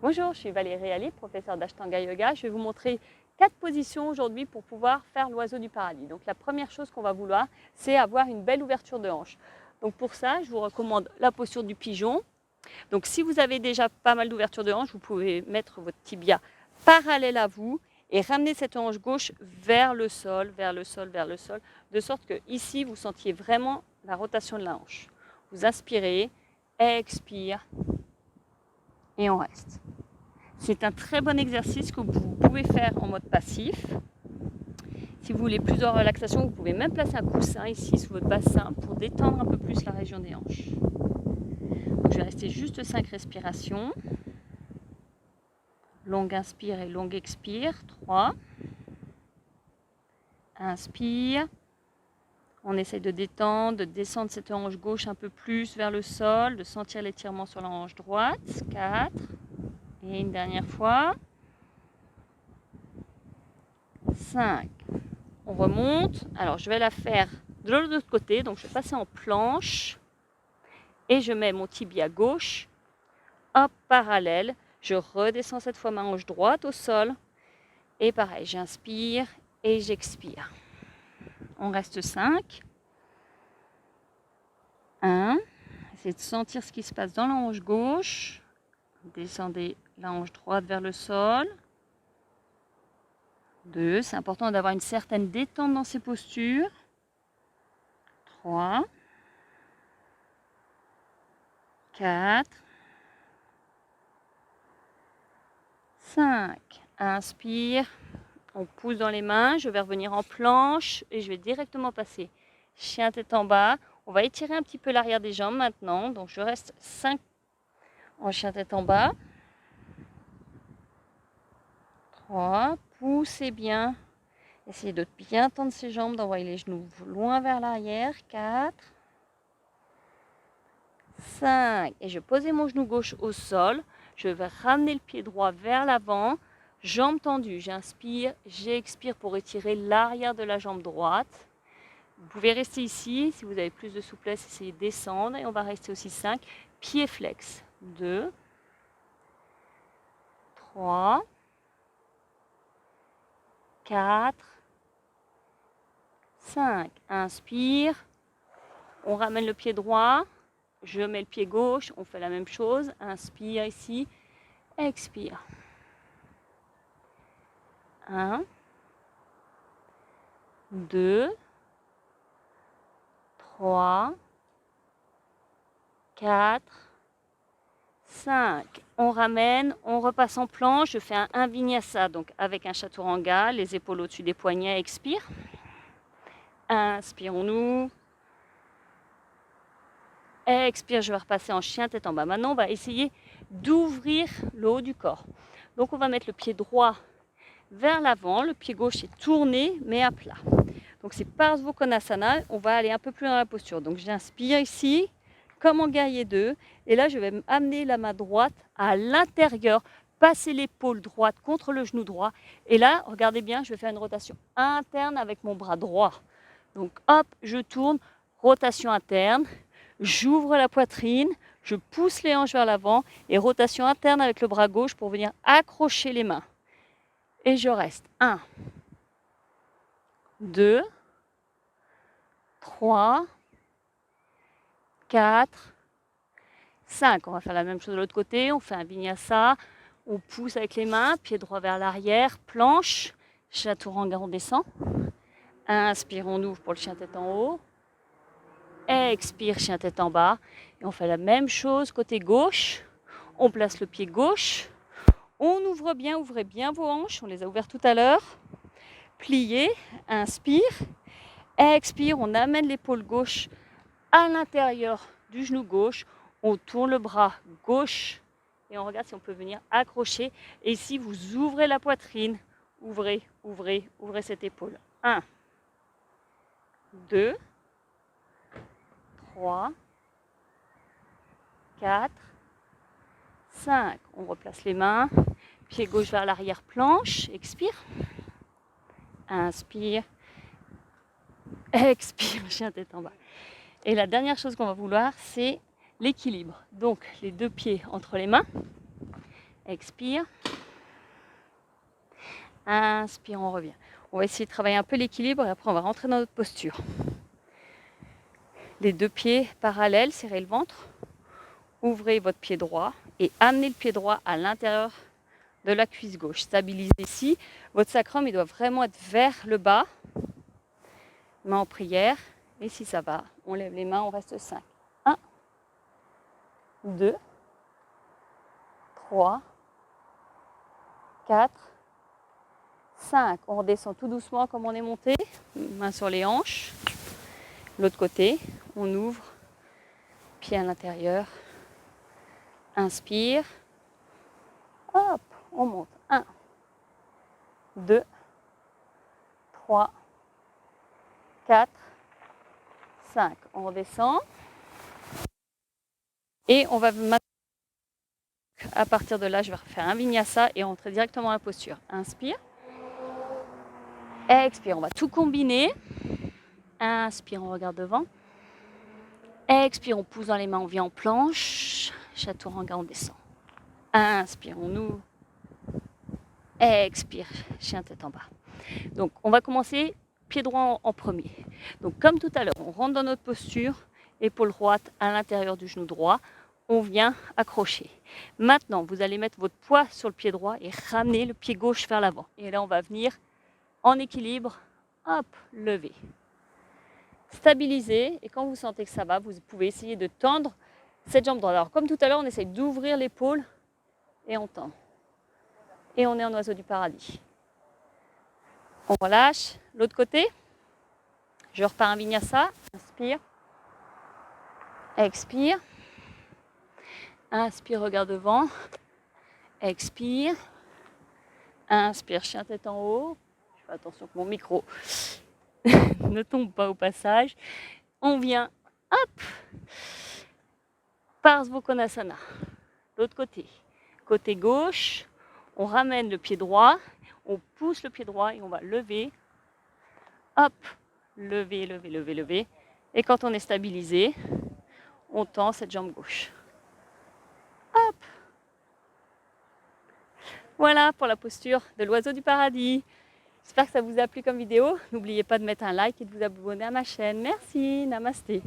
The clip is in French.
Bonjour, je suis Valérie Ali, professeure d'Ashtanga Yoga. Je vais vous montrer 4 positions aujourd'hui pour pouvoir faire l'oiseau du paradis. Donc la première chose qu'on va vouloir, c'est avoir une belle ouverture de hanche. Donc pour ça, je vous recommande la posture du pigeon. Donc si vous avez déjà pas mal d'ouverture de hanche, vous pouvez mettre votre tibia parallèle à vous et ramener cette hanche gauche vers le sol, vers le sol, vers le sol, de sorte que ici vous sentiez vraiment la rotation de la hanche. Vous inspirez, expire et on reste. C'est un très bon exercice que vous pouvez faire en mode passif. Si vous voulez plus de relaxation, vous pouvez même placer un coussin ici sous votre bassin pour détendre un peu plus la région des hanches. Donc, je vais rester juste 5 respirations. Longue inspire et longue expire. 3. Inspire. On essaie de détendre, de descendre cette hanche gauche un peu plus vers le sol, de sentir l'étirement sur la hanche droite. 4. Et une dernière fois. 5. On remonte. Alors, je vais la faire de l'autre côté. Donc, je vais passer en planche. Et je mets mon tibia gauche en parallèle. Je redescends cette fois ma hanche droite au sol. Et pareil, j'inspire et j'expire. On reste 5. 1. Essayez de sentir ce qui se passe dans la hanche gauche. Descendez la hanche droite vers le sol. 2. C'est important d'avoir une certaine détente dans ces postures. 3. 4. 5. Inspire. On pousse dans les mains. Je vais revenir en planche et je vais directement passer chien tête en bas. On va étirer un petit peu l'arrière des jambes maintenant. Donc je reste 5 en chien tête en bas. 3. Poussez bien. Essayez de bien tendre ses jambes, d'envoyer les genoux loin vers l'arrière. 4. 5. Et je pose mon genou gauche au sol. Je vais ramener le pied droit vers l'avant. Jambes tendues. J'inspire, j'expire pour étirer l'arrière de la jambe droite. Vous pouvez rester ici. Si vous avez plus de souplesse, essayez de descendre. Et on va rester aussi 5. Pieds flex. 2. 3. 4. 5. Inspire. On ramène le pied droit. Je mets le pied gauche. On fait la même chose. Inspire ici. Expire. 1. 2. 3. 4. 5. On ramène, on repasse en planche. Je fais un vinyasa, donc avec un chaturanga, les épaules au-dessus des poignets. Expire. Inspirons-nous. Expire, je vais repasser en chien tête en bas. Maintenant, on va essayer d'ouvrir le haut du corps. Donc, on va mettre le pied droit vers l'avant. Le pied gauche est tourné, mais à plat. Donc, c'est Parsvakonasana. On va aller un peu plus dans la posture. Donc, j'inspire ici, comme en guerrier 2. Et là, je vais amener la main droite à l'intérieur, passer l'épaule droite contre le genou droit. Et là, regardez bien, je vais faire une rotation interne avec mon bras droit. Donc, hop, je tourne, rotation interne. J'ouvre la poitrine, je pousse les hanches vers l'avant et rotation interne avec le bras gauche pour venir accrocher les mains. Et je reste. 1, 2, 3, 4, 5. On va faire la même chose de l'autre côté. On fait un vinyasa. On pousse avec les mains, pied droit vers l'arrière, planche, chaturanga, on descend. Inspire, on ouvre pour le chien tête en haut. Expire, chien tête en bas. Et on fait la même chose côté gauche. On place le pied gauche. On ouvre bien, ouvrez bien vos hanches. On les a ouvertes tout à l'heure. Pliez, inspire. Expire, on amène l'épaule gauche à l'intérieur du genou gauche. On tourne le bras gauche. Et on regarde si on peut venir accrocher. Et ici, vous ouvrez la poitrine. Ouvrez, ouvrez, ouvrez cette épaule. 1, 2, 3, 4, 5. On replace les mains. Pied gauche vers l'arrière, planche. Expire. Inspire. Expire, chien tête en bas. Et la dernière chose qu'on va vouloir, c'est l'équilibre. Donc, les deux pieds entre les mains. Expire. Inspire, on revient. On va essayer de travailler un peu l'équilibre et après on va rentrer dans notre posture. Les deux pieds parallèles, serrez le ventre. Ouvrez votre pied droit et amenez le pied droit à l'intérieur de la cuisse gauche. Stabilisez ici. Votre sacrum, il doit vraiment être vers le bas. Main en prière. Et si ça va, on lève les mains, on reste 5. 1, 2, 3, 4, 5. On redescend tout doucement comme on est monté. Main sur les hanches. L'autre côté, on ouvre. Pied à l'intérieur. Inspire. Hop, on monte. 1, 2, 3, 4, 5. On redescend. Et on va maintenant, à partir de là, je vais refaire un vinyasa et rentrer directement dans la posture. Inspire. Expire, on va tout combiner. Inspire, on regarde devant. Expire, on pousse dans les mains, on vient en planche. Chaturanga, on descend. Inspire, on ouvre. Expire, chien tête en bas. Donc, on va commencer pied droit en premier. Donc, comme tout à l'heure, on rentre dans notre posture, épaule droite à l'intérieur du genou droit. On vient accrocher. Maintenant, vous allez mettre votre poids sur le pied droit et ramener le pied gauche vers l'avant. Et là, on va venir en équilibre. Hop, lever. Stabiliser. Et quand vous sentez que ça va, vous pouvez essayer de tendre cette jambe droite. Alors, comme tout à l'heure, on essaye d'ouvrir l'épaule et on tend. Et on est en oiseau du paradis. On relâche. L'autre côté. Je repars un vinyasa. Inspire. Expire. Inspire, regarde devant. Expire. Inspire, chien tête en haut. Je fais attention que mon micro ne tombe pas au passage. On vient, hop, Parsvakonasana. L'autre côté. Côté gauche, on ramène le pied droit, on pousse le pied droit et on va lever. Hop, lever, lever, lever, lever. Et quand on est stabilisé, on tend cette jambe gauche. Hop. Voilà pour la posture de l'oiseau du paradis. J'espère que ça vous a plu comme vidéo. N'oubliez pas de mettre un like et de vous abonner à ma chaîne. Merci, namasté.